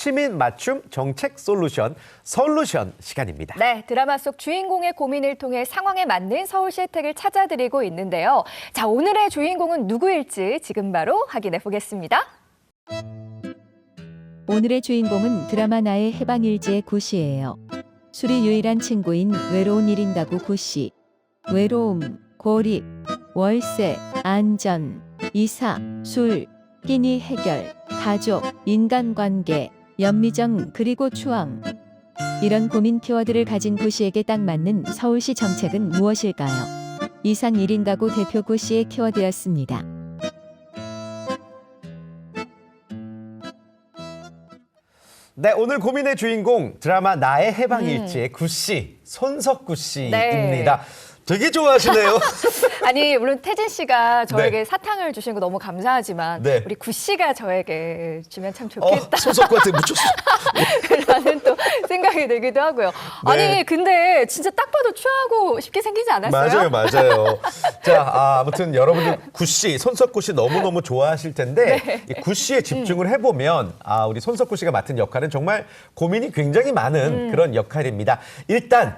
시민 맞춤 정책 솔루션 시간입니다. 네, 드라마 속 주인공의 고민을 통해 상황에 맞는 서울시 혜택을 찾아드리고 있는데요. 자, 오늘의 주인공은 누구일지 지금 바로 확인해 보겠습니다. 오늘의 주인공은 드라마 나의 해방일지의 구씨예요. 술이 유일한 친구인 외로운 1인 가구 구씨. 외로움, 고립, 월세, 안전, 이사, 술, 끼니 해결, 가족, 인간관계, 연미정 그리고 추앙. 이런 고민 키워드를 가진 구씨에게 딱 맞는 서울시 정책은 무엇일까요? 이상 1인 가구 대표 구씨의 키워드였습니다. 네, 오늘 고민의 주인공 드라마 나의 해방일지의 구씨, 손석구 씨입니다. 되게 좋아하시네요. 아니, 물론 태진 씨가 저에게 네. 사탕을 주신 거 너무 감사하지만 네. 우리 구 씨가 저에게 주면 참 좋겠다. 손석구한테 묻혔어. 라는 또 생각이 들기도 하고요. 네. 아니, 근데 진짜 딱 봐도 취하고 싶게 생기지 않았어요? 맞아요. 자, 아무튼 여러분들 구씨, 손석구 씨 너무너무 좋아하실 텐데 이 구씨에 집중을 해보면 우리 손석구 씨가 맡은 역할은 정말 고민이 굉장히 많은 그런 역할입니다. 일단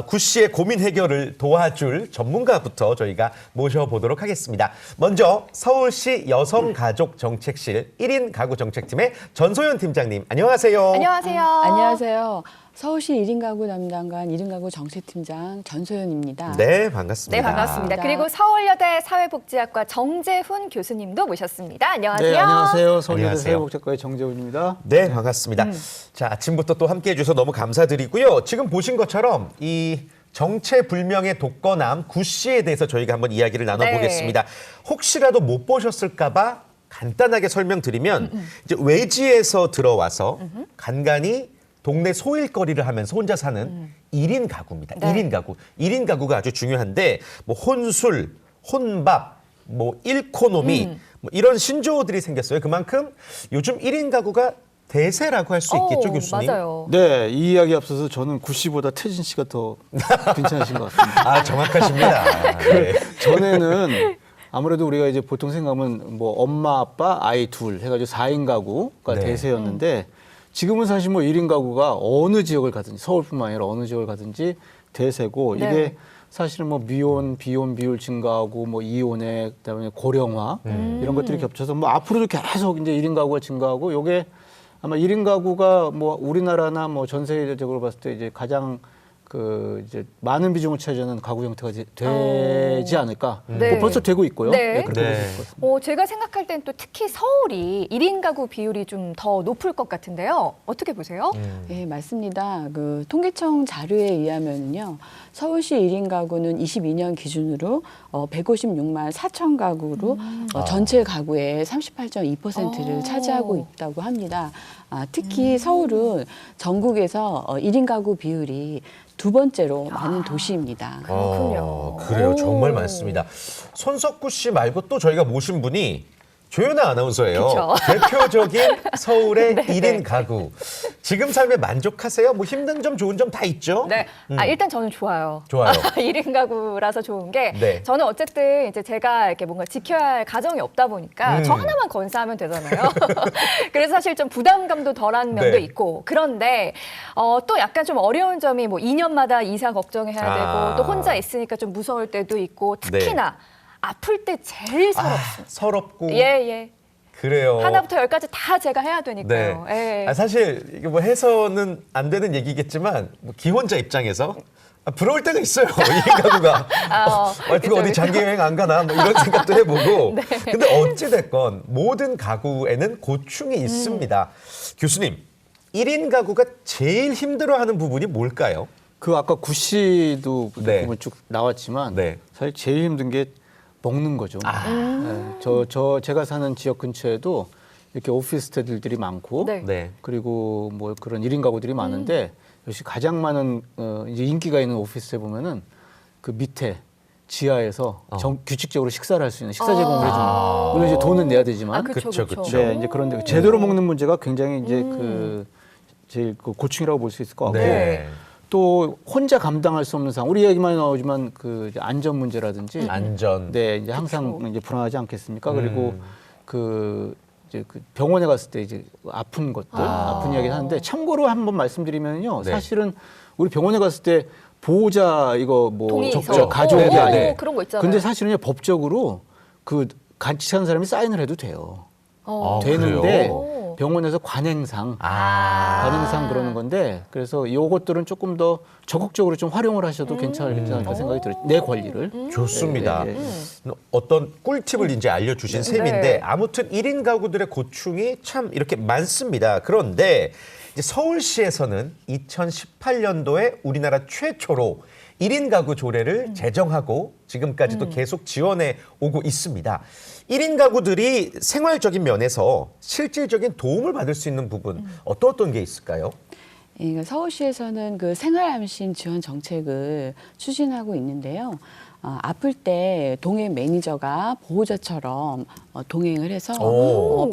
구씨의 고민 해결을 도와줄 전문가부터 저희가 모셔보도록 하겠습니다. 먼저 서울시 여성가족정책실 1인 가구 정책팀의 전소연 팀장님, 안녕하세요. 안녕하세요. 안녕하세요. 서울시 1인 가구 담당관 1인 가구 정책팀장 전소연입니다. 네, 반갑습니다. 네, 반갑습니다. 그리고 서울여대 사회복지학과 정재훈 교수님도 모셨습니다. 안녕하세요. 네, 안녕하세요. 서울여대 안녕하세요. 사회복지학과의 정재훈입니다. 네, 반갑습니다. 자, 아침부터 또 함께해 주셔서 너무 감사드리고요. 지금 보신 것처럼 이 정체불명의 독거남 구씨에 대해서 저희가 한번 이야기를 나눠보겠습니다. 혹시라도 못 보셨을까 봐 간단하게 설명드리면 이제 외지에서 들어와서 간간히 동네 소일거리를 하면서 혼자 사는 1인 가구입니다. 네. 1인 가구. 1인 가구가 아주 중요한데 뭐 혼술, 혼밥, 뭐 일코노미 뭐 이런 신조어들이 생겼어요. 그만큼 요즘 1인 가구가 대세라고 할 수 있겠죠, 교수님? 맞아요. 네, 이 이야기 앞서서 저는 구 씨보다 태진 씨가 더 괜찮으신 것 같습니다. 아, 정확하십니다. 네. 전에는 아무래도 우리가 이제 보통 생각하면 뭐 엄마, 아빠, 아이 둘 해가지고 4인 가구가 네. 대세였는데 지금은 사실 뭐 1인 가구가 어느 지역을 가든지 서울뿐만 아니라 어느 지역을 가든지 대세고 네. 이게 사실은 뭐 미혼, 비혼 비율 증가하고 뭐 이혼에 그다음에 고령화 이런 것들이 겹쳐서 뭐 앞으로도 계속 이제 1인 가구가 증가하고 요게 아마 1인 가구가 뭐 우리나라나 뭐 전 세계적으로 봤을 때 이제 가장 그 이제 많은 비중을 차지하는 가구 형태가 되지 않을까. 네. 뭐 벌써 되고 있고요. 네. 네, 그렇게 네. 보실 것 같습니다. 제가 생각할 땐 또 특히 서울이 1인 가구 비율이 좀 더 높을 것 같은데요. 어떻게 보세요? 네, 맞습니다. 그 통계청 자료에 의하면요. 서울시 1인 가구는 22년 기준으로 156만 4천 가구로 전체 가구의 38.2%를 차지하고 있다고 합니다. 특히 서울은 전국에서 1인 가구 비율이 두 번째로 많은 도시입니다. 그렇군요. 그래요. 오. 정말 많습니다. 손석구 씨 말고 또 저희가 모신 분이 조연아 아나운서예요. 그쵸. 대표적인 서울의 네, 1인 네. 가구. 지금 삶에 만족하세요? 뭐 힘든 점, 좋은 점 다 있죠? 네. 일단 저는 좋아요. 좋아요. 1인 가구라서 좋은 게 네. 저는 어쨌든 이제 제가 이렇게 뭔가 지켜야 할 가정이 없다 보니까 저 하나만 건사하면 되잖아요. 그래서 사실 좀 부담감도 덜한 면도 네. 있고 그런데 또 약간 좀 어려운 점이 뭐 2년마다 이사 걱정해야 되고 또 혼자 있으니까 좀 무서울 때도 있고 특히나 아플 때 제일 서럽습니다. 서럽고. 예. 그래요. 하나부터 열까지 다 제가 해야 되니까요. 네. 예. 사실 이게 뭐 해서는 안 되는 얘기겠지만 뭐 기혼자 입장에서 부러울 때가 있어요. 1인 가구가. 와이프가 그쵸, 어디 그쵸. 장기 여행 안 가나 뭐 이런 생각도 해보고. 근데 어찌됐건 모든 가구에는 고충이 있습니다. 교수님, 1인 가구가 제일 힘들어하는 부분이 뭘까요? 그 아까 구 씨도 네. 보면 쭉 나왔지만 네. 사실 제일 힘든 게 먹는 거죠. 네. 제가 사는 지역 근처에도 이렇게 오피스텔들이 많고 네. 네. 그리고 뭐 그런 1인 가구들이 많은데 역시 가장 많은 이제 인기가 있는 오피스에 보면은 그 밑에 지하에서 규칙적으로 식사를 할 수 있는 식사 제공을 해주는 물론 이제 돈은 내야 되지만 그쵸. 네, 이제 그런데 제대로 먹는 문제가 굉장히 이제 그 제일 그 고충이라고 볼 수 있을 것 같고 네. 또 혼자 감당할 수 없는 상황 우리 얘기만 나오지만 그 이제 안전 문제라든지 안전. 네 이제 항상 이제 불안하지 않겠습니까? 그리고 그 이제 그 병원에 갔을 때 이제 아픈 것들, 아픈 이야기 하는데 참고로 한번 말씀드리면요, 네. 사실은 우리 병원에 갔을 때 보호자 이거 뭐 동의서. 가져오게 네, 아니 네. 그런 거 있잖아요. 근데 사실은요 법적으로 그 같이 사는 사람이 사인을 해도 돼요. 아, 되는데 그래요? 병원에서 관행상 아. 그러는 건데 그래서 요것들은 조금 더 적극적으로 좀 활용을 하셔도 괜찮지 않을까 생각이 들어요. 내 권리를. 좋습니다. 네, 어떤 꿀팁을 이제 알려주신 셈인데 네. 아무튼 1인 가구들의 고충이 참 이렇게 많습니다. 그런데 이제 서울시에서는 2018년도에 우리나라 최초로 1인 가구 조례를 제정하고 지금까지도 계속 지원해 오고 있습니다. 1인 가구들이 생활적인 면에서 실질적인 도움을 받을 수 있는 부분 어떤 게 있을까요? 예, 그러니까 서울시에서는 그 생활암신 지원 정책을 추진하고 있는데요. 아플 때 동행 매니저가 보호자처럼 동행을 해서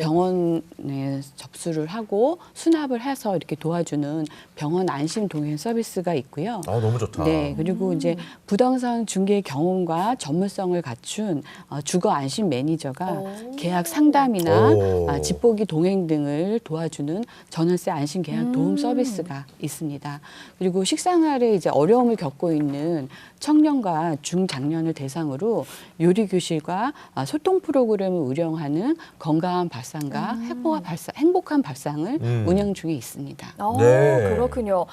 병원에 접수를 하고 수납을 해서 이렇게 도와주는 병원 안심 동행 서비스가 있고요. 아, 너무 좋다. 네, 그리고 이제 부동산 중개 경험과 전문성을 갖춘 주거 안심 매니저가 계약 상담이나 오. 집보기 동행 등을 도와주는 전월세 안심 계약 도움 서비스가 있습니다. 그리고 식생활에 이제 어려움을 겪고 있는 청년과 중장년을 대상으로 요리 교실과 소통 프로그램을 운영하는 건강한 밥상과 행복한 밥상을 운영 중에 있습니다. 네. 그렇군요.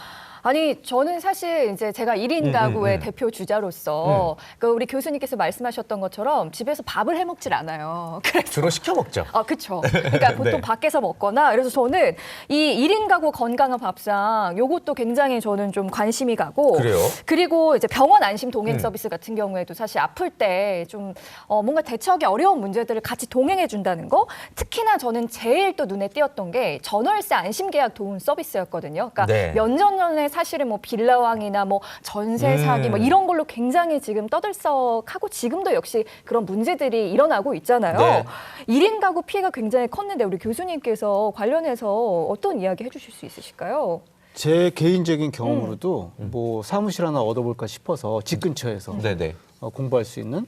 아니 저는 사실 이제 제가 1인 가구의 대표 주자로서 그 우리 교수님께서 말씀하셨던 것처럼 집에서 밥을 해 먹질 않아요. 그래서 주로 시켜 먹죠. 그렇죠. 그러니까 보통 네. 밖에서 먹거나 그래서 저는 이 1인 가구 건강한 밥상 요것도 굉장히 저는 좀 관심이 가고 그래요? 그리고 이제 병원 안심 동행 서비스 같은 경우에도 사실 아플 때 좀 뭔가 대처하기 어려운 문제들을 같이 동행해 준다는 거 특히나 저는 제일 또 눈에 띄었던 게 전월세 안심 계약 도움 서비스였거든요. 그러니까 네. 몇 년 전에 사실은 뭐 빌라왕이나 뭐 전세 사기 뭐 이런 걸로 굉장히 지금 떠들썩하고 지금도 역시 그런 문제들이 일어나고 있잖아요. 네. 1인 가구 피해가 굉장히 컸는데 우리 교수님께서 관련해서 어떤 이야기 해주실 수 있으실까요? 제 개인적인 경험으로도 뭐 사무실 하나 얻어볼까 싶어서 집 근처에서 네네. 공부할 수 있는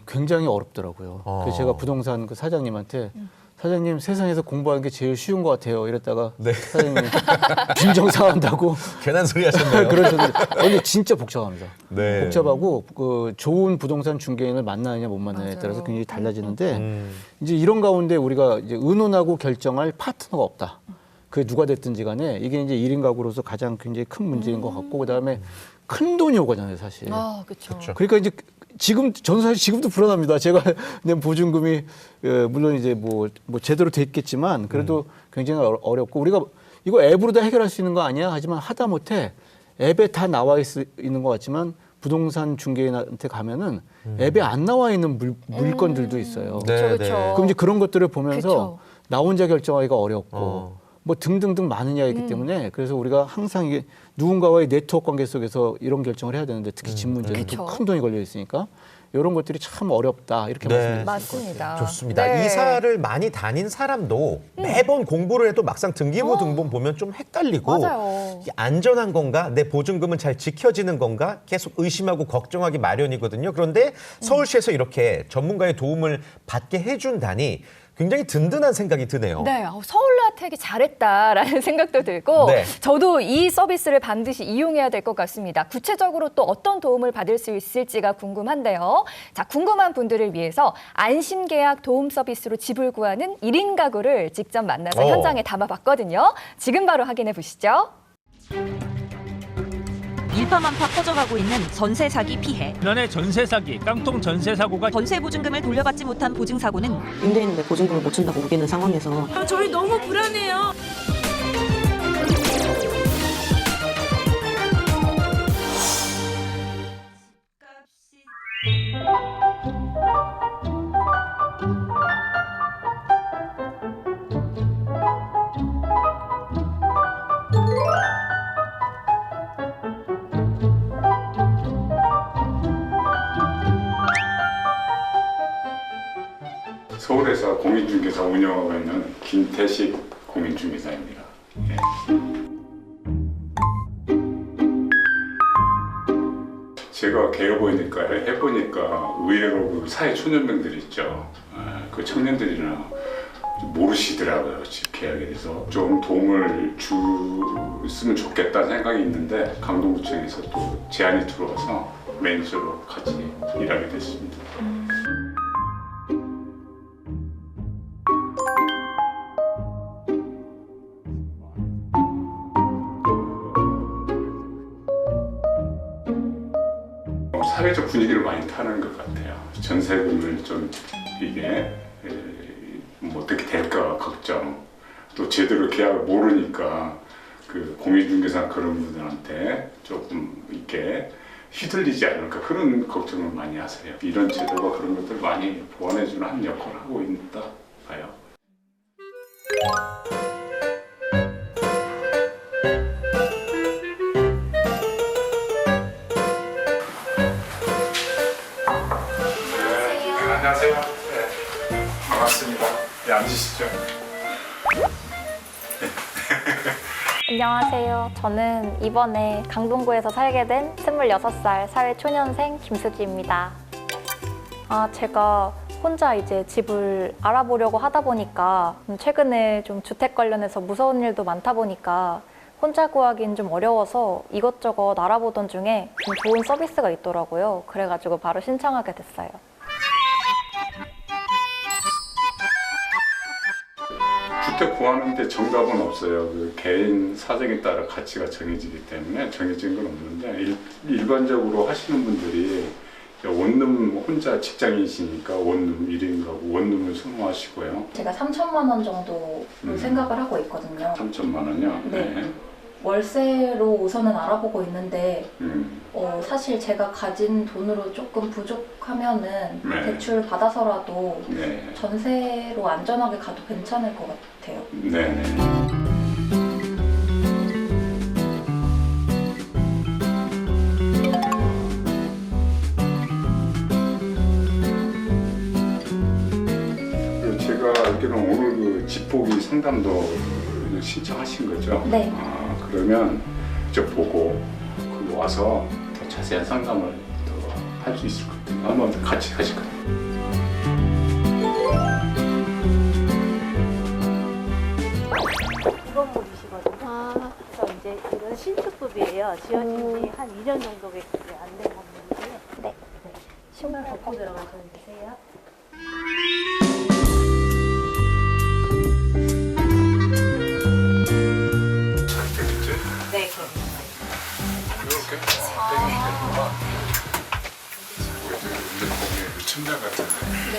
굉장히 어렵더라고요. 그래서 제가 부동산 그 사장님한테 사장님 세상에서 공부하는 게 제일 쉬운 것 같아요. 이랬다가 네. 사장님이 빈정상한다고 괜한 소리 하셨네요. 그러셨는데 근데 진짜 복잡합니다. 네. 복잡하고 그 좋은 부동산 중개인을 만나느냐 못 만나느냐에 따라서 굉장히 달라지는데 이제 이런 가운데 우리가 이제 의논하고 결정할 파트너가 없다. 그게 누가 됐든지 간에 이게 이제 1인 가구로서 가장 굉장히 큰 문제인 것 같고 그다음에 큰 돈이 오거든요, 사실. 그렇죠. 그러니까 이제 저는 사실 지금도 불안합니다. 제가 낸 보증금이 물론 이제 뭐 제대로 돼 있겠지만 그래도 굉장히 어렵고 우리가 이거 앱으로 다 해결할 수 있는 거 아니야? 하지만 하다못해 앱에 다 나와 있는 것 같지만 부동산 중개인한테 가면은 앱에 안 나와 있는 물건들도 있어요. 네, 그렇죠, 네. 그렇죠. 그럼 이제 그런 것들을 보면서 그쵸. 나 혼자 결정하기가 어렵고 뭐 등등등 많은 이야기이기 음. 때문에 그래서 우리가 항상 이게 누군가와의 네트워크 관계 속에서 이런 결정을 해야 되는데 특히 집 문제는 그쵸. 큰 돈이 걸려 있으니까 이런 것들이 참 어렵다 이렇게 네. 말씀드릴 수 있을 것 같아요. 맞습니다. 좋습니다. 네. 이사를 많이 다닌 사람도 매번 공부를 해도 막상 등기부 등본 보면 좀 헷갈리고 맞아요. 이게 안전한 건가? 내 보증금은 잘 지켜지는 건가? 계속 의심하고 걱정하기 마련이거든요. 그런데 서울시에서 이렇게 전문가의 도움을 받게 해준다니 굉장히 든든한 생각이 드네요. 네, 서울라텍이 잘했다라는 생각도 들고 네. 저도 이 서비스를 반드시 이용해야 될 것 같습니다. 구체적으로 또 어떤 도움을 받을 수 있을지가 궁금한데요. 자, 궁금한 분들을 위해서 안심계약 도움 서비스로 집을 구하는 1인 가구를 직접 만나서 현장에 담아봤거든요. 지금 바로 확인해 보시죠. 일파만파 커져가고 있는 전세 사기 피해. 지난해 전세 사기, 깡통 전세 사고가 전세 보증금을 돌려받지 못한 보증 사고는 임대인인데 보증금을 못 준다고 우기는 상황에서 저희 너무 불안해요. 서울에서 공인중개사 운영하고 있는 김태식 공인중개사입니다. 예. 제가 개업보니까 해보니까 의외로 그 사회 초년생들 있죠. 그 청년들이나 모르시더라고요. 집 계약에 대해서 좀 도움을 줬으면 좋겠다는 생각이 있는데 강동구청에서 또 제안이 들어와서 매니저로 같이 일하게 됐습니다. 사회적 분위기를 많이 타는 것 같아요. 전세금을 좀 이게 뭐 어떻게 될까 걱정, 또 제대로 계약을 모르니까 그 공인중개사 그런 분들한테 조금 이렇게 휘둘리지 않을까 그런 걱정을 많이 하세요. 이런 제도가 그런 것들 많이 보완해주는 한 역할을 하고 있다 봐요. 안녕하세요. 네, 반갑습니다. 네, 앉으시죠. 안녕하세요. 저는 이번에 강동구에서 살게 된 26살 사회초년생 김수지입니다. 제가 혼자 이제 집을 알아보려고 하다 보니까 최근에 좀 주택 관련해서 무서운 일도 많다 보니까 혼자 구하기는 좀 어려워서 이것저것 알아보던 중에 좀 좋은 서비스가 있더라고요. 그래가지고 바로 신청하게 됐어요. 주택 구하는데 정답은 없어요. 그 개인 사정에 따라 가치가 정해지기 때문에 정해진 건 없는데 일반적으로 하시는 분들이 원룸 혼자 직장인이시니까 원룸 1인 가구 원룸을 선호하시고요. 제가 3천만 원 정도 생각을 하고 있거든요. 3천만 원이요? 네. 월세로 우선은 알아보고 있는데 사실 제가 가진 돈으로 조금 부족하면은 네. 대출 받아서라도 네. 전세로 안전하게 가도 괜찮을 것 같아요. 네네. 그리고 제가 알기로는 오늘 그 집보기 상담도 신청하신 거죠? 네. 그러면 저 보고 그 와서 더 자세한 상담을 더 할 수 있을 것 같아요. 한번 같이 가실까요? 건물이시거든요. 그래서 이제 이건 신축급이에요. 지어진 지 한 2년 정도가 안 된 건물인데. 네. 신발 벗고 들어가서 주세요. 잘 되겠지? 네, 그럼. 이렇게 되겠구나. 우리 거기 침대 같은데. 네.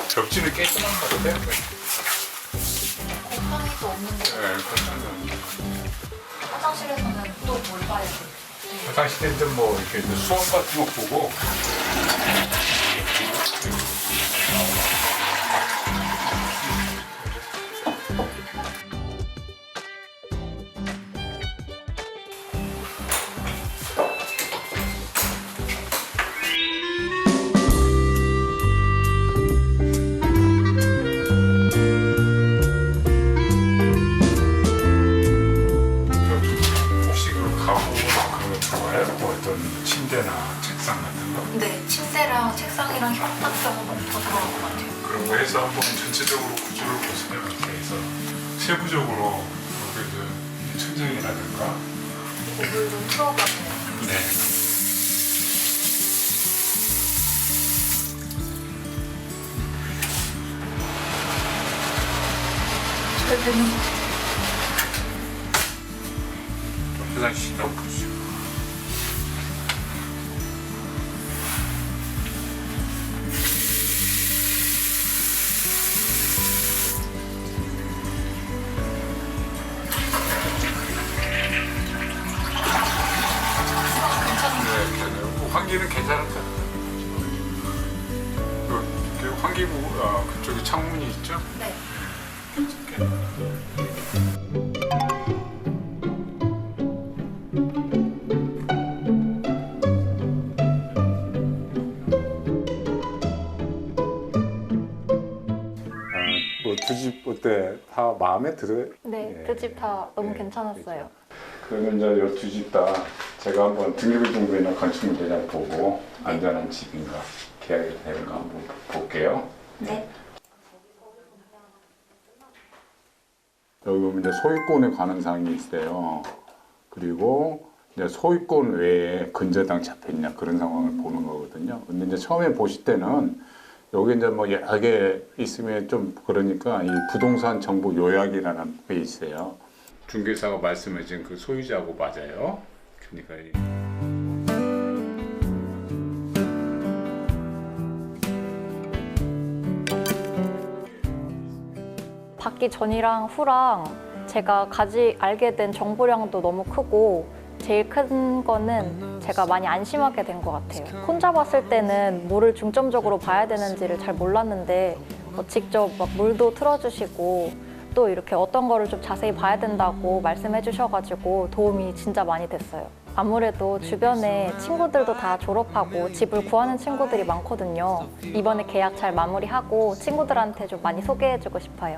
접지는 깨끗한 것 같아요. 곰팡이도 없는데 네, 괜찮아요. 화장실에서는 또 뭘 봐야 돼요? 화장실에 뭐 이렇게 수업 같은 거 보고 혹시 그 가구 그거 좋아해요? 뭐 어떤 침대나 책상 같은 거? 네, 침대랑 책상이랑 협탁적으로 더 들어갈 것 같아요. 그런 거 해서 한번 전체적으로 구조를 보세요. 이렇게 해서 세부적으로 그 천장이라든가 물 좀 틀어가지고. 네. 잘 되는 것 화장실 한번 보시죠. 환기는 괜찮을 것 같아요. 그 환기구 그쪽에 창문이 있죠? 네. 뭐 두 집 어때? 다 마음에 들어요? 네, 두 집 다 너무 괜찮았어요. 그러면 이제 두 집 다 제가 한번 등기부등본이나 건축물대장 보고 안전한 집인가 계약이 되는가 한번 볼게요. 네. 여기 보면 이제 소유권의 가능성이 있어요. 그리고 이제 소유권 외에 근저당 잡혔냐 그런 상황을 보는 거거든요. 근데 이제 처음에 보실 때는 여기 이제 뭐 여러 개 있으면 좀 그러니까 이 부동산 정보 요약이라는 게 있어요. 중개사가 말씀해 주신 그 소유자하고 맞아요. 그러니까 받기 전이랑 후랑 제가 알게 된 정보량도 너무 크고 제일 큰 거는 제가 많이 안심하게 된 것 같아요. 혼자 봤을 때는 뭐를 중점적으로 봐야 되는지를 잘 몰랐는데 직접 막 물도 틀어주시고 또 이렇게 어떤 거를 좀 자세히 봐야 된다고 말씀해 주셔가지고 도움이 진짜 많이 됐어요. 아무래도 주변에 친구들도 다 졸업하고 집을 구하는 친구들이 많거든요. 이번에 계약 잘 마무리하고 친구들한테 좀 많이 소개해주고 싶어요.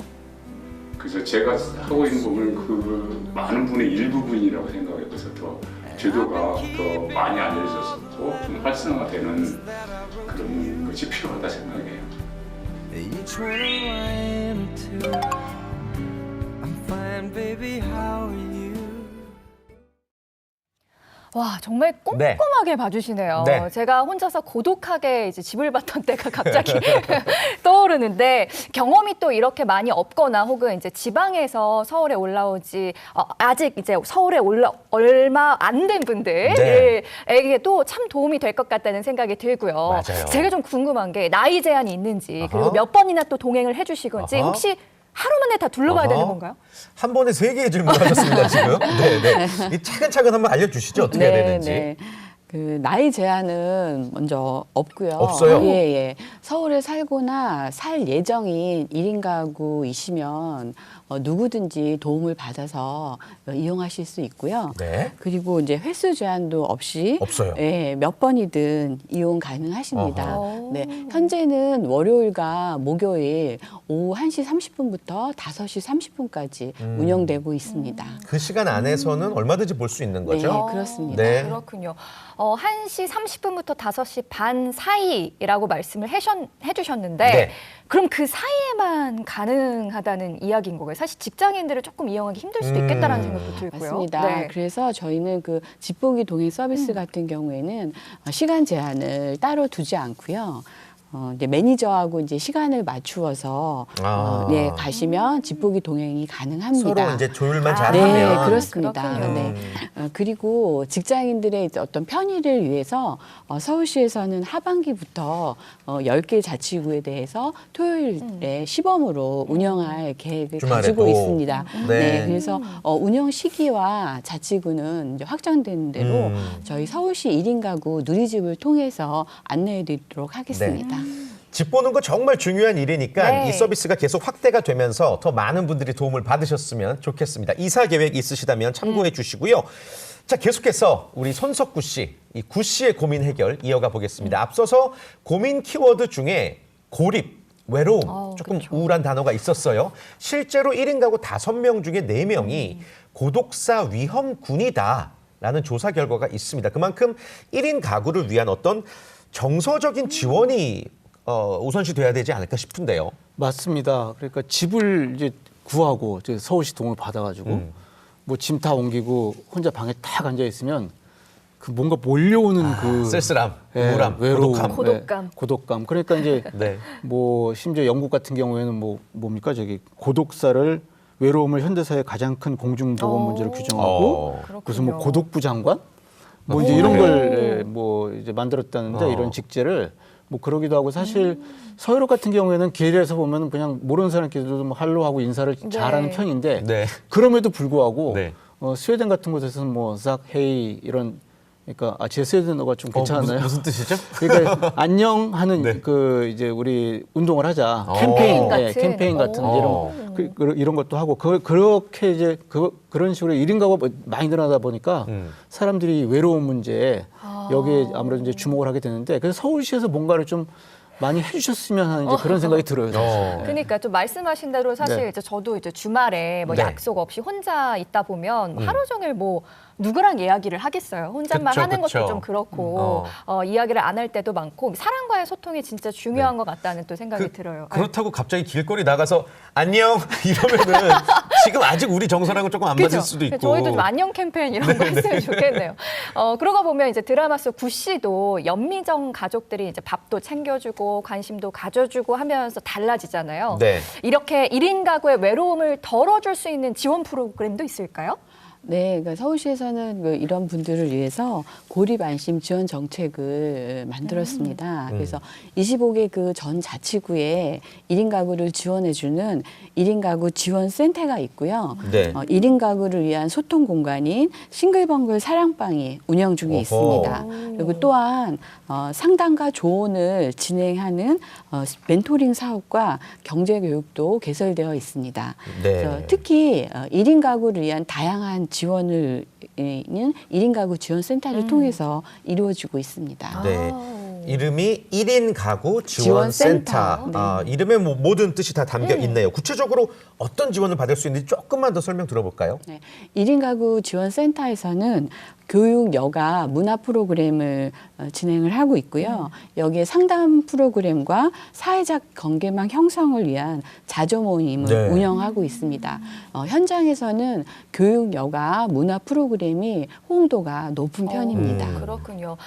그래서 제가 하고 있는 부분은 그 많은 분의 일부분이라고 생각해요. 그래서 더 제도가 더 많이 알려졌고 좀 활성화되는 그런 것이 필요하다 생각해요. 와, 정말 꼼꼼하게 봐주시네요. 네. 제가 혼자서 고독하게 이제 집을 봤던 때가 갑자기 떠오르는데 경험이 또 이렇게 많이 없거나 혹은 이제 지방에서 서울에 올라오지 아직 이제 서울에 얼마 안 된 분들에게도 참 도움이 될 것 같다는 생각이 들고요. 맞아요. 제가 좀 궁금한 게 나이 제한이 있는지 그리고 몇 번이나 또 동행을 해주시건지 혹시 하루 만에 다 둘러봐야 되는 건가요? 한 번에 3개의 질문을 하셨습니다, 지금. 네. 이 차근차근 한번 알려주시죠, 어떻게 해야 되는지. 네. 그 나이 제한은 먼저 없고요. 없어요? 예. 서울에 살거나 살 예정인 1인 가구이시면 누구든지 도움을 받아서 이용하실 수 있고요. 네. 그리고 이제 횟수 제한도 없이 없어요. 예, 몇 번이든 이용 가능하십니다. 네, 현재는 월요일과 목요일 오후 1시 30분부터 5시 30분까지 운영되고 있습니다. 그 시간 안에서는 얼마든지 볼 수 있는 거죠? 네, 그렇습니다. 네. 그렇군요. 1시 30분부터 5시 반 사이라고 말씀을 해주셨는데 네. 그럼 그 사이에만 가능하다는 이야기인 거고요. 사실 직장인들은 조금 이용하기 힘들 수도 있겠다라는 생각도 들고요. 맞습니다. 네. 그래서 저희는 그 집보기 동행 서비스 같은 경우에는 시간 제한을 따로 두지 않고요. 이제 매니저하고 이제 시간을 맞추어서 네, 가시면 집보기 동행이 가능합니다. 서로 이제 조율만 네, 잘하면. 그렇습니다. 네. 그리고 직장인들의 어떤 편의를 위해서 서울시에서는 하반기부터 10개 자치구에 대해서 토요일에 시범으로 운영할 계획을 주말에도. 가지고 있습니다. 네. 그래서 운영 시기와 자치구는 이제 확정된 대로 저희 서울시 1인 가구 누리집을 통해서 안내해 드리도록 하겠습니다. 집 보는 거 정말 중요한 일이니까 네. 이 서비스가 계속 확대가 되면서 더 많은 분들이 도움을 받으셨으면 좋겠습니다. 이사 계획 있으시다면 참고해 주시고요. 자, 계속해서 우리 손석구 씨, 이 구 씨의 고민 해결 이어가 보겠습니다. 앞서서 고민 키워드 중에 고립, 외로움, 조금 우울한 단어가 있었어요. 실제로 1인 가구 5명 중에 4명이 고독사 위험군이다라는 조사 결과가 있습니다. 그만큼 1인 가구를 위한 어떤 정서적인 지원이 우선시 돼야 되지 않을까 싶은데요. 맞습니다. 그러니까 집을 이제 구하고 이제 서울시 도움을 받아가지고 뭐 짐 다 옮기고 혼자 방에 딱 앉아 있으면 그 뭔가 몰려오는 그 쓸쓸함, 예, 우울함, 외로움, 고독감. 예, 고독감. 그러니까 이제 네. 뭐 심지어 영국 같은 경우에는 뭡니까 저기 고독사를 외로움을 현대사의 가장 큰 공중보건 문제로 규정하고 무슨 뭐 고독부 장관 뭐 이제 이런 걸 뭐 이제 만들었다는데 이런 직제를 뭐 그러기도 하고 사실 서유럽 같은 경우에는 길에서 보면 그냥 모르는 사람끼리도 뭐 할로하고 인사를 잘하는 편인데 네. 그럼에도 불구하고 네. 스웨덴 같은 곳에서는 뭐 싹 헤이 이런 그러니까 제 스웨덴어가 좀 괜찮았나요? 무슨 뜻이죠? 그러니까 안녕하는 네. 그 이제 우리 운동을 하자 캠페인 같은. 캠페인 같은 이런 것도 하고 그렇게 이제 그런 식으로 1인 가구가 많이 늘어나다 보니까 사람들이 외로운 문제에 여기에 아무래도 이제 주목을 하게 되는데 그래서 서울시에서 뭔가를 좀 많이 해주셨으면 하는 이제 그런 생각이 들어요. 사실. 그러니까 좀 말씀하신 대로 사실 네. 이제 저도 이제 주말에 뭐 네. 약속 없이 혼자 있다 보면 하루 종일 뭐 누구랑 이야기를 하겠어요. 혼잣말 그쵸, 하는 그쵸. 것도 좀 그렇고 이야기를 안 할 때도 많고 사람과의 소통이 진짜 중요한 것 같다는 또 생각이 들어요. 그렇다고 갑자기 길거리 나가서 안녕 이러면은 지금 아직 우리 정서랑은 조금 안 맞을 수도 있고. 저희도 좀 안녕 캠페인 이런 거 했으면 좋겠네요. 그러고 보면 이제 드라마 속 구씨도 연미정 가족들이 이제 밥도 챙겨주고 관심도 가져주고 하면서 달라지잖아요. 네. 이렇게 1인 가구의 외로움을 덜어줄 수 있는 지원 프로그램도 있을까요? 네, 그러니까 서울시에서는 이런 분들을 위해서 고립 안심 지원 정책을 만들었습니다. 그래서 25개 그 전 자치구에 1인 가구를 지원해주는 1인 가구 지원센터가 있고요. 네. 1인 가구를 위한 소통 공간인 싱글벙글 사랑방이 운영 중에 어허. 있습니다. 그리고 또한 상담과 조언을 진행하는 멘토링 사업과 경제 교육도 개설되어 있습니다. 네. 그래서 특히 1인 가구를 위한 다양한 지원을 있는 1인 가구 지원센터를 통해서 이루어지고 있습니다. 네. 이름이 1인 가구 지원센터. 지원센터. 네. 이름에 뭐 모든 뜻이 다 담겨 있네요. 구체적으로 어떤 지원을 받을 수 있는지 조금만 더 설명 들어볼까요? 네. 1인 가구 지원센터에서는 교육, 여가, 문화 프로그램을 진행을 하고 있고요. 여기에 상담 프로그램과 사회적 관계망 형성을 위한 자조 모임을 네. 운영하고 있습니다. 현장에서는 교육, 여가, 문화 프로그램이 호응도가 높은 편입니다. 그렇군요.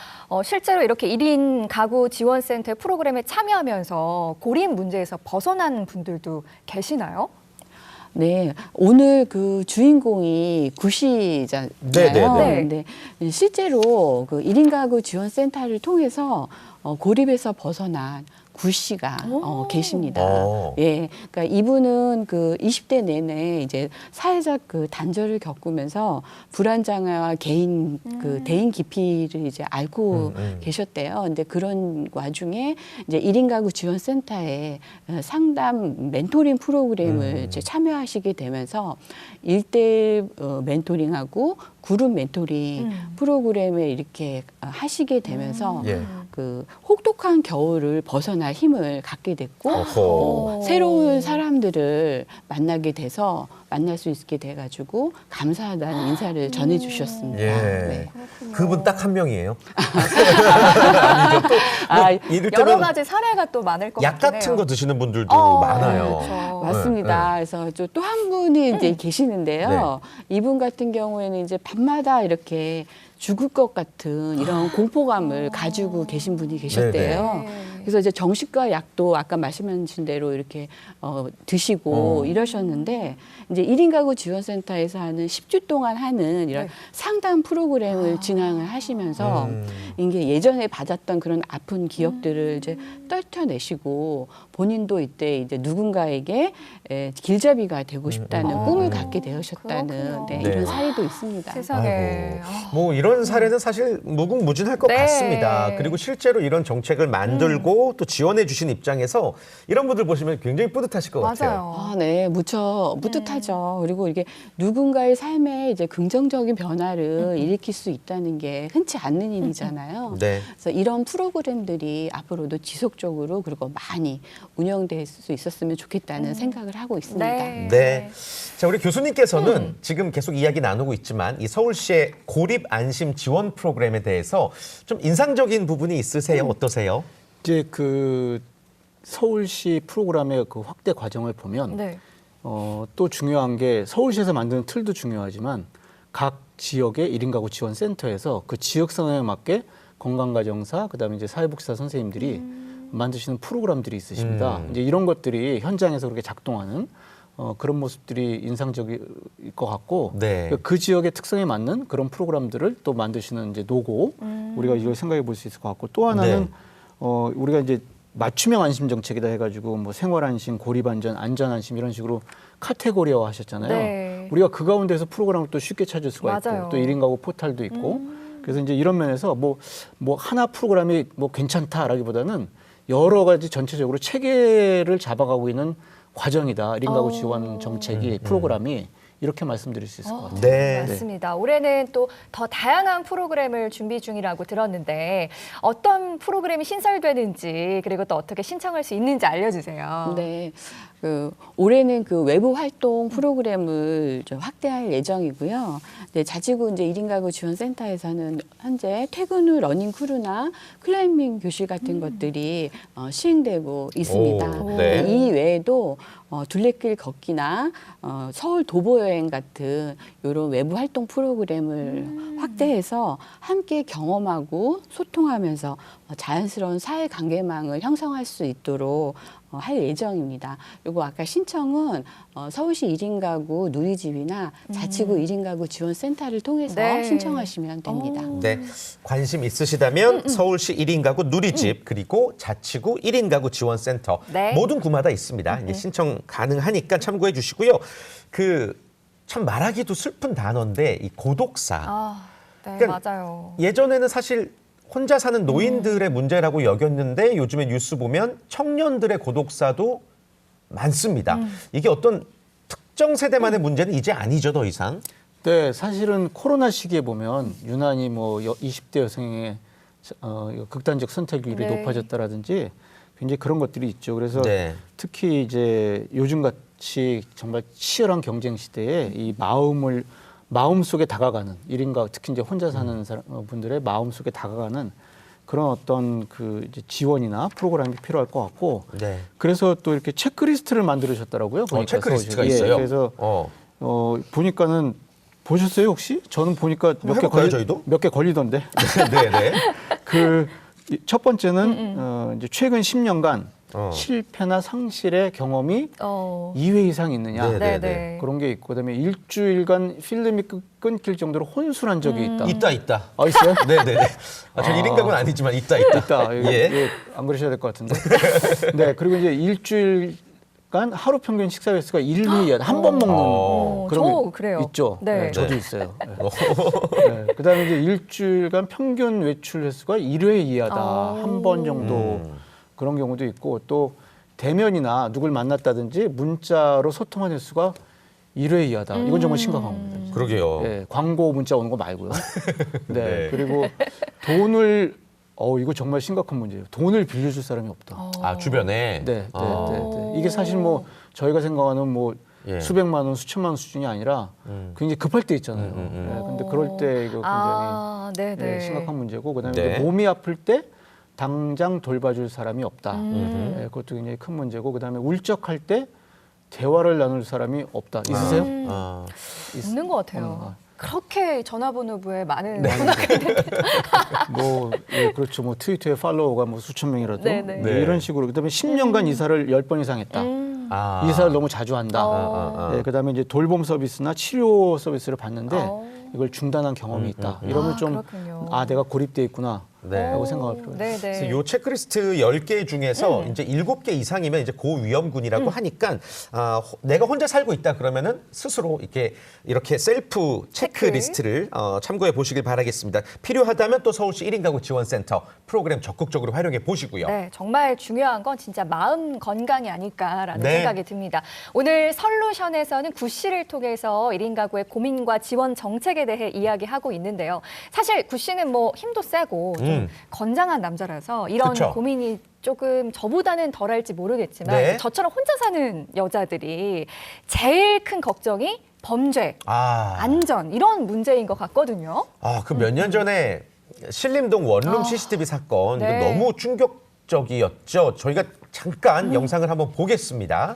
실제로 이렇게 1인 가구 지원센터 프로그램에 참여하면서 고립 문제에서 벗어나는 분들도 계시나요? 네, 오늘 그 주인공이 구씨잖아요. 네네네. 근데 실제로 그 1인 가구 지원센터를 통해서 고립에서 벗어난 구씨가 계십니다. 예, 그러니까 이분은 그 20대 내내 이제 사회적 그 단절을 겪으면서 불안장애와 개인 그 대인 기피를 이제 앓고 계셨대요. 근데 그런 와중에 이제 1인 가구 지원센터에 상담 멘토링 프로그램을 이제 참여하시게 되면서 1대1 멘토링하고 그룹 멘토링 프로그램을 이렇게 하시게 되면서 예. 그 혹독한 겨울을 벗어날 힘을 갖게 됐고 어허. 새로운 사람들을 만나게 돼서 만날 수 있게 돼가지고 감사하다는 인사를 전해주셨습니다. 예. 네. 그분 딱 한 명이에요. 아니죠. 또 아, 이를테면 여러 가지 사례가 또 많을 것 약 같긴 같은 해요. 거 드시는 분들도 많아요. 그렇죠. 맞습니다. 그래서 또 한 분이 이제 계시는데요. 이분 같은 경우에는 이제 밤마다 이렇게 죽을 것 같은 이런 공포감을 가지고 계신 분이 계셨대요. 그래서 이제 정신과 약도 아까 말씀하신 대로 이렇게 드시고 이러셨는데 이제 1인 가구 지원센터에서 하는 10주 동안 하는 이런 상담 프로그램을 진행을 하시면서 이게 예전에 받았던 그런 아픈 기억들을 이제 떨쳐내시고 본인도 이때 이제 누군가에게 길잡이가 되고 싶다는 꿈을 갖게 되셨다는 그렇군요. 네. 이런 사례도 있습니다. 세상에. 뭐 이런 사례는 사실 무궁무진할 것 네. 같습니다. 그리고 실제로 이런 정책을 만들고 또 지원해 주신 입장에서 이런 분들 보시면 굉장히 뿌듯하실 것 같아요. 맞아요. 아, 네, 무척 뿌듯하죠. 그리고 이게 누군가의 삶에 이제 긍정적인 변화를 일으킬 수 있다는 게 흔치 않는 일이잖아요. 네. 그래서 이런 프로그램들이 앞으로도 지속적으로 그리고 많이 운영될 수 있었으면 좋겠다는 생각을 하고 있습니다. 네. 네. 자, 우리 교수님께서는 지금 계속 이야기 나누고 있지만 이 서울시의 고립 안심 지원 프로그램에 대해서 좀 인상적인 부분이 있으세요? 어떠세요? 이제 그 서울시 프로그램의 그 확대 과정을 보면 네. 또 중요한 게 서울시에서 만드는 틀도 중요하지만 각 지역의 1인 가구 지원센터에서 그 지역 상황에 맞게 건강가정사 그다음에 이제 사회복지사 선생님들이 만드시는 프로그램들이 있으십니다. 이제 이런 것들이 현장에서 그렇게 작동하는 그런 모습들이 인상적일 것 같고 네. 그 지역의 특성에 맞는 그런 프로그램들을 또 만드시는 이제 노고 우리가 이걸 생각해 볼 수 있을 것 같고 또 하나는 네. 우리가 이제 맞춤형 안심 정책이다 해가지고 뭐 생활 안심, 고립 안전, 안전 안심 이런 식으로 카테고리화 하셨잖아요. 네. 우리가 그 가운데서 프로그램을 또 쉽게 찾을 수가 맞아요. 있고 또 1인 가구 포탈도 있고 그래서 이제 이런 면에서 뭐 하나 프로그램이 뭐 괜찮다라기보다는 여러 가지 전체적으로 체계를 잡아가고 있는 과정이다. 1인 가구 지원 정책이 프로그램이 이렇게 말씀드릴 수 있을 것 같아요. 네. 맞습니다. 올해는 또 더 다양한 프로그램을 준비 중이라고 들었는데 어떤 프로그램이 신설되는지 그리고 또 어떻게 신청할 수 있는지 알려주세요. 네. 올해는 외부 활동 프로그램을 좀 확대할 예정이고요. 네, 자치구 이제 1인 가구 지원센터에서는 현재 퇴근 후 러닝 크루나 클라이밍 교실 같은 것들이 시행되고 있습니다. 오, 네. 이 외에도 둘레길 걷기나 서울 도보 여행 같은 이런 외부 활동 프로그램을 확대해서 함께 경험하고 소통하면서 자연스러운 사회 관계망을 형성할 수 있도록 할 예정입니다. 그리고 아까 신청은 서울시 1인 가구 누리집이나 자치구 1인 가구 지원센터를 통해서 네. 신청하시면 됩니다. 네, 관심 있으시다면 서울시 1인 가구 누리집 그리고 자치구 1인 가구 지원센터 네. 모든 구마다 있습니다. 이제 신청 가능하니까 참고해 주시고요. 참 말하기도 슬픈 단어인데 이 고독사. 네, 그러니까 맞아요. 예전에는 사실 혼자 사는 노인들의 문제라고 여겼는데 요즘에 뉴스 보면 청년들의 고독사도 많습니다. 이게 어떤 특정 세대만의 문제는 이제 아니죠, 더 이상. 네, 사실은 코로나 시기에 보면 유난히 20대 여성의 극단적 선택률이 네. 높아졌다라든지 굉장히 그런 것들이 있죠. 그래서 네. 특히 이제 요즘 같이 정말 치열한 경쟁 시대에 이 마음속에 다가가는 1인가 특히 이제 혼자 사는 분들의 마음속에 다가가는 그런 어떤 이제 지원이나 프로그램이 필요할 것 같고 네. 그래서 또 이렇게 체크리스트를 만들으셨더라고요. 보니까 체크리스트가 서울시. 있어요. 그래서 보니까는 보셨어요 혹시? 저는 보니까 몇 개 걸리던데. 네, 네. 첫 번째는 이제 최근 10년간 실패나 상실의 경험이 2회 이상 있느냐. 네, 네. 그런 게 있고 그다음에 일주일간 필름이 끊길 정도로 혼술한 적이 있다. 있다. 있어요? 네네네. 전 1인 가구는 아니지만 있다. 예. 안 그러셔야 될 것 같은데. 네, 그리고 이제 일주일간 하루 평균 식사 횟수가 1회 한 번 먹는 그런 저 게 그래요. 있죠. 네. 저도 있어요. 네. 그다음에 이제 일주일간 평균 외출 횟수가 1회 이하다. 한 번 정도 그런 경우도 있고 또 대면이나 누굴 만났다든지 문자로 소통한 횟수가 1회 이하다. 이건 정말 심각한 겁니다. 그러게요. 네, 광고 문자 오는 거 말고요. 네. 네. 그리고 돈을 이거 정말 심각한 문제예요. 돈을 빌려줄 사람이 없다. 주변에. 네. 이게 사실 저희가 생각하는 예. 수백만 원, 수천만 원 수준이 아니라 굉장히 급할 때 있잖아요. 네, 근데 그럴 때 이거 굉장히 네, 심각한 문제고 그다음에 네. 이제 몸이 아플 때 당장 돌봐줄 사람이 없다. 네, 그것도 굉장히 큰 문제고 그다음에 울적할 때 대화를 나눌 사람이 없다. 있으세요? 없는 것 같아요. 그렇게 전화번호부에 많은 네. 전화가 있는데. 예, 그렇죠. 트위터에 팔로워가 수천 명이라도 네네. 네, 이런 식으로 그다음에 10년간 이사를 10번 이상 했다. 이사를 너무 자주 한다. 네, 그다음에 이제 돌봄 서비스나 치료 서비스를 받는데 이걸 중단한 경험이 있다. 이러면 좀 내가 고립돼 있구나. 네. 라고 생각할 필요가 있어요. 네네. 그래서 요 체크리스트 10개 중에서 이제 7개 이상이면 이제 고위험군이라고 하니까 내가 혼자 살고 있다 그러면은 스스로 이렇게 셀프 체크리스트를 참고해 보시길 바라겠습니다. 필요하다면 또 서울시 1인 가구 지원센터 프로그램 적극적으로 활용해 보시고요. 네, 정말 중요한 건 진짜 마음 건강이 아닐까라는 네. 생각이 듭니다. 오늘 설루션에서는 구씨를 통해서 1인 가구의 고민과 지원 정책에 대해 이야기하고 있는데요. 사실 구씨는 힘도 세고 좀 건장한 남자라서 이런 그쵸. 고민이 조금 저보다는 덜할지 모르겠지만 네. 저처럼 혼자 사는 여자들이 제일 큰 걱정이 범죄, 안전 이런 문제인 것 같거든요. 그 몇 년 전에 신림동 원룸 CCTV 사건 네. 이거 너무 충격적이었죠. 저희가 잠깐 영상을 한번 보겠습니다.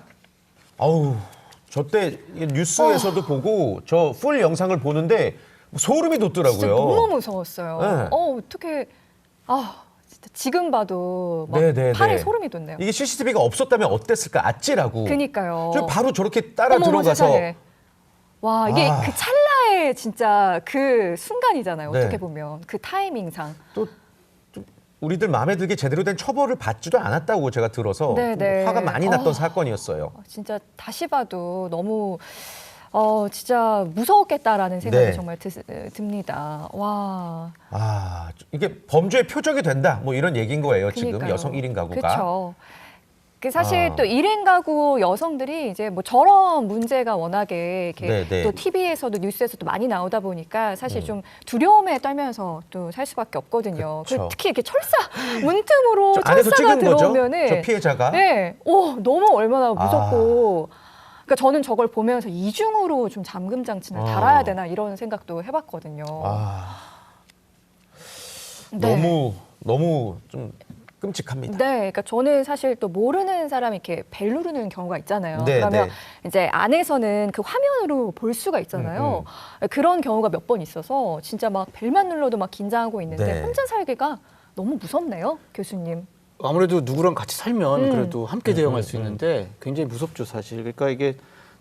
저 때 뉴스에서도 보고 저 풀 영상을 보는데 소름이 돋더라고요. 진짜 너무 무서웠어요. 네. 어떻게 진짜 지금 봐도 막 네. 팔에 소름이 돋네요. 이게 CCTV가 없었다면 어땠을까? 아찔하고. 그니까요. 저 바로 저렇게 따라 어머, 들어가서 세상에. 와, 이게 그 찰나의 진짜 그 순간이잖아요. 네. 어떻게 보면 그 타이밍상. 또 우리들 마음에 들게 제대로 된 처벌을 받지도 않았다고 제가 들어서 네, 네. 화가 많이 났던 사건이었어요. 진짜 다시 봐도 너무 진짜 무서웠겠다라는 생각이 네. 정말 듭니다. 와. 아, 이게 범죄의 표적이 된다. 뭐 이런 얘기인 거예요. 지금 그러니까요. 여성 1인 가구가. 그렇죠. 사실 또 1인 가구 여성들이 이제 뭐 저런 문제가 워낙에 이렇게 네. 또 TV에서도 뉴스에서도 많이 나오다 보니까 사실 좀 두려움에 떨면서 또 살 수밖에 없거든요. 그쵸. 특히 이렇게 철사 문틈으로 저 안에서 철사가 찍은 거죠? 들어오면은 저 피해자가? 네, 너무 얼마나 무섭고. 그러니까 저는 저걸 보면서 이중으로 좀 잠금 장치를 달아야 되나 이런 생각도 해봤거든요. 네. 너무 좀 끔찍합니다. 네, 그러니까 저는 사실 또 모르는 사람이 이렇게 벨 누르는 경우가 있잖아요. 네, 그러면 네. 이제 안에서는 그 화면으로 볼 수가 있잖아요. 그런 경우가 몇 번 있어서 진짜 막 벨만 눌러도 막 긴장하고 있는데 네. 혼자 살기가 너무 무섭네요, 교수님. 아무래도 누구랑 같이 살면 그래도 함께 대응할 수 있는데 굉장히 무섭죠, 사실. 그러니까 이게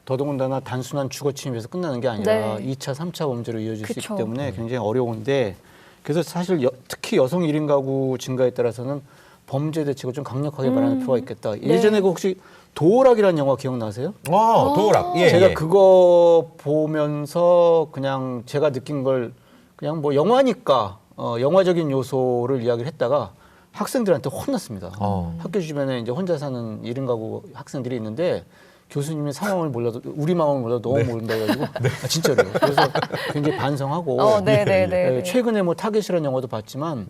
더더군다나 단순한 주거 침입에서 끝나는 게 아니라 네. 2차, 3차 범죄로 이어질 수 그쵸. 있기 때문에 굉장히 어려운데 그래서 사실 특히 여성 1인 가구 증가에 따라서는 범죄 대책을 좀 강력하게 마련할 필요가 있겠다. 예전에 그 혹시 도어락이라는 영화 기억나세요? 도어락. 예, 제가 예. 그거 보면서 그냥 제가 느낀 걸 그냥 뭐 영화니까 영화적인 요소를 이야기를 했다가 학생들한테 혼났습니다. 학교 주변에 이제 혼자 사는 1인 가구 학생들이 있는데 교수님이 상황을 몰라도 우리 마음을 몰라도 너무 모른다 해가지고 진짜로요. 그래서 굉장히 반성하고 네. 최근에 뭐 타겟이라는 영화도 봤지만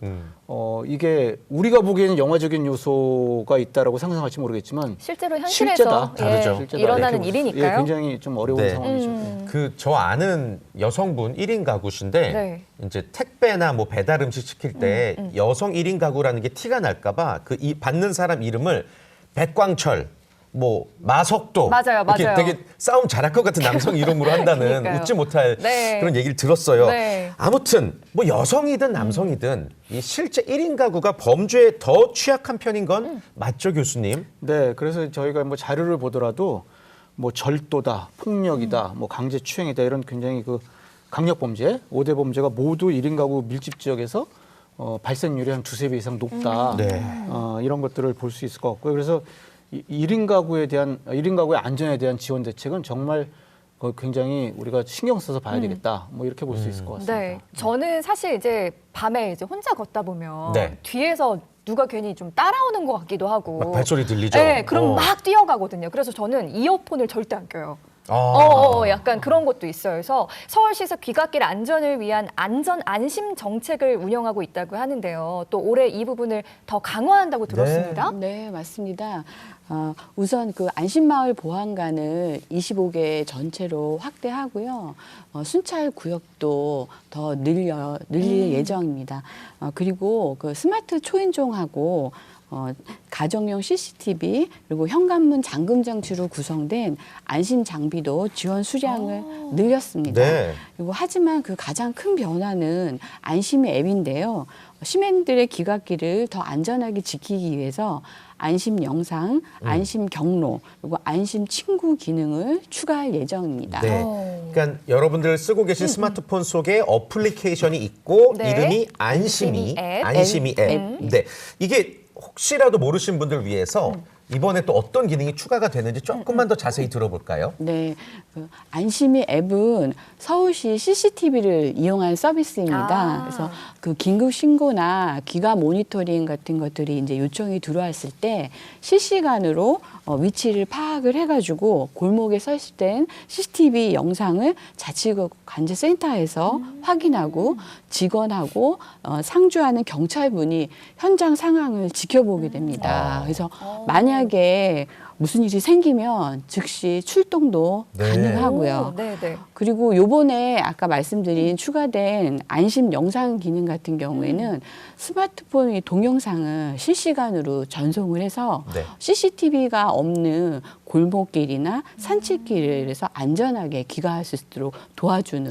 이게 우리가 보기에는 영화적인 요소가 있다라고 상상할지 모르겠지만 실제로 현실에서 실제다. 다르죠. 실제다. 일어나는 이렇게 일이니까요. 굉장히 좀 어려운 네. 상황이죠. 저 아는 여성분 1인 가구신데 네. 이제 택배나 뭐 배달 음식 시킬 때 여성 1인 가구라는 게 티가 날까 봐 그 이 받는 사람 이름을 백광철 뭐 마석도 맞아요. 이렇게 되게 싸움 잘할 것 같은 남성 이름으로 한다는 그러니까요. 웃지 못할 네. 그런 얘기를 들었어요. 네. 아무튼 뭐 여성이든 남성이든 이 실제 1인 가구가 범죄에 더 취약한 편인 건 맞죠, 교수님? 네, 그래서 저희가 뭐 자료를 보더라도 뭐 절도다, 폭력이다, 뭐 강제추행이다 이런 굉장히 그 강력 범죄, 5대 범죄가 모두 1인 가구 밀집 지역에서 발생률이 한 2~3배 이상 높다. 네. 이런 것들을 볼 수 있을 것 같고요. 그래서 1인 가구의 안전에 대한 지원 대책은 정말 굉장히 우리가 신경 써서 봐야 되겠다. 뭐 이렇게 볼 수 있을 것 같습니다. 네, 저는 사실 이제 밤에 이제 혼자 걷다 보면 네. 뒤에서 누가 괜히 좀 따라오는 것 같기도 하고. 막 발소리 들리죠? 네, 그럼 막 뛰어가거든요. 그래서 저는 이어폰을 절대 안 껴요. 약간 그런 것도 있어요. 그래서 서울시에서 귀갓길 안전을 위한 안전 안심 정책을 운영하고 있다고 하는데요. 또 올해 이 부분을 더 강화한다고 들었습니다. 네, 맞습니다. 우선 그 안심마을 보안관을 25개 전체로 확대하고요. 순찰 구역도 더 늘릴 예정입니다. 그리고 그 스마트 초인종하고 가정용 CCTV 그리고 현관문 잠금 장치로 구성된 안심 장비도 지원 수량을 늘렸습니다. 네. 그리고 하지만 그 가장 큰 변화는 안심의 앱인데요. 시민들의 귀갓길을 더 안전하게 지키기 위해서 안심 영상, 안심 경로, 그리고 안심 친구 기능을 추가할 예정입니다. 네. 그러니까 여러분들 쓰고 계신 스마트폰 속에 어플리케이션이 있고 네. 이름이 안심이 앱. 네. 이게 혹시라도 모르신 분들 위해서 이번에 또 어떤 기능이 추가가 되는지 조금만 더 자세히 들어볼까요? 네, 그 안심이 앱은 서울시 CCTV를 이용한 서비스입니다. 그래서 그 긴급 신고나 귀가 모니터링 같은 것들이 이제 요청이 들어왔을 때 실시간으로 위치를 파악을 해가지고 골목에 설치된 CCTV 영상을 자치구 관제센터에서 확인하고 직원하고 상주하는 경찰분이 현장 상황을 지켜보게 됩니다. 그래서 만약에 무슨 일이 생기면 즉시 출동도 가능하고요. 그리고 요번에 아까 말씀드린 추가된 안심 영상 기능 같은 경우에는 스마트폰의 동영상을 실시간으로 전송을 해서 CCTV가 없는 골목길이나 산책길에서 안전하게 귀가할 수 있도록 도와주는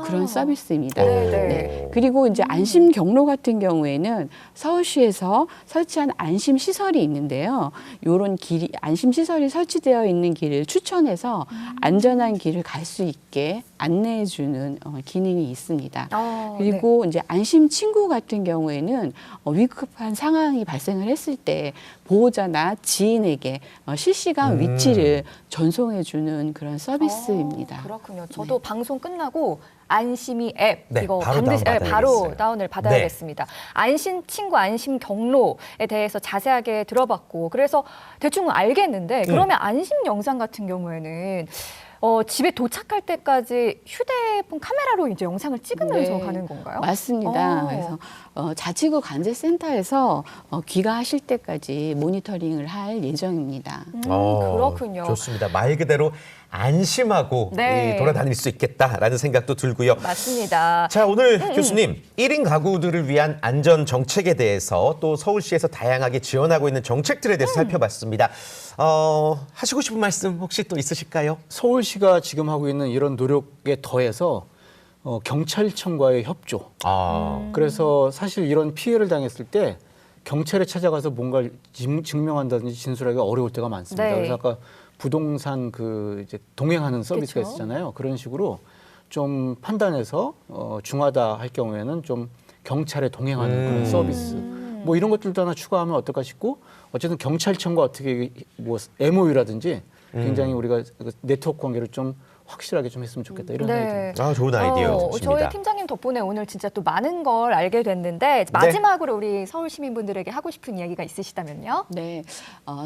그런 서비스입니다. 네. 그리고 이제 안심 경로 같은 경우에는 서울시에서 설치한 안심 시설이 있는데요. 요런 길이 안심 시설이 설치되어 있는 길을 추천해서 안전한 길을 갈 수 있게 안내해주는 기능이 있습니다. 네. 그리고 이제 안심 친구 같은 경우에는 위급한 상황이 발생을 했을 때 보호자나 지인에게 실시간 위치를 전송해주는 그런 서비스입니다. 그렇군요. 저도 방송 끝나고 안심이 앱 네, 이거 바로 반드시 다운받아야겠어요. 바로 다운을 받아야겠습니다. 안심 친구 안심 경로에 대해서 자세하게 들어봤고 그래서 대충 알겠는데 그러면 안심 영상 같은 경우에는 집에 도착할 때까지 휴대폰 카메라로 이제 영상을 찍으면서 네, 가는 건가요? 맞습니다. 그래서 자치구 관제센터에서 귀가하실 때까지 모니터링을 할 예정입니다. 그렇군요. 좋습니다. 말 그대로 안심하고 네. 돌아다닐 수 있겠다라는 생각도 들고요. 맞습니다. 자, 오늘 교수님, 1인 가구들을 위한 안전 정책에 대해서 또 서울시에서 다양하게 지원하고 있는 정책들에 대해서 살펴봤습니다. 하시고 싶은 말씀 혹시 또 있으실까요? 서울시가 지금 하고 있는 이런 노력에 더해서 경찰청과의 협조. 그래서 사실 이런 피해를 당했을 때 경찰에 찾아가서 뭔가를 증명한다든지 진술하기가 어려울 때가 많습니다. 네. 그래서 아까 부동산 이제 동행하는 서비스가 그쵸? 있었잖아요. 그런 식으로 좀 판단해서 중하다 할 경우에는 좀 경찰에 동행하는 그런 서비스. 뭐 이런 것들도 하나 추가하면 어떨까 싶고 어쨌든 경찰청과 어떻게 뭐 MOU라든지 굉장히 우리가 네트워크 관계를 좀 확실하게 좀 했으면 좋겠다 이런 생각이 듭니다. 좋은 아이디어 저희 좋습니다. 팀장님 덕분에 오늘 진짜 또 많은 걸 알게 됐는데 마지막으로 우리 서울 시민분들에게 하고 싶은 이야기가 있으시다면요? 네,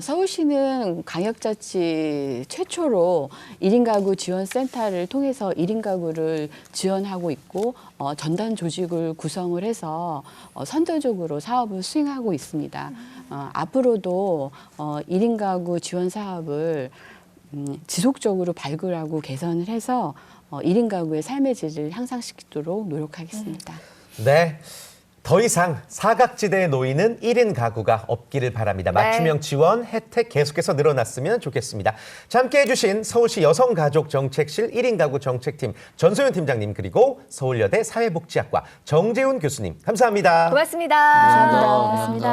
서울시는 광역자치 최초로 1인 가구 지원센터를 통해서 1인 가구를 지원하고 있고 전담 조직을 구성을 해서 선도적으로 사업을 수행하고 있습니다. 앞으로도 1인 가구 지원 사업을 지속적으로 발굴하고 개선을 해서 1인 가구의 삶의 질을 향상시키도록 노력하겠습니다. 네. 더 이상 사각지대에 놓이는 1인 가구가 없기를 바랍니다. 맞춤형 지원, 혜택 계속해서 늘어났으면 좋겠습니다. 자, 함께해 주신 서울시 여성가족정책실 1인 가구 정책팀 전소연 팀장님 그리고 서울여대 사회복지학과 정재훈 교수님 감사합니다. 고맙습니다. 감사합니다.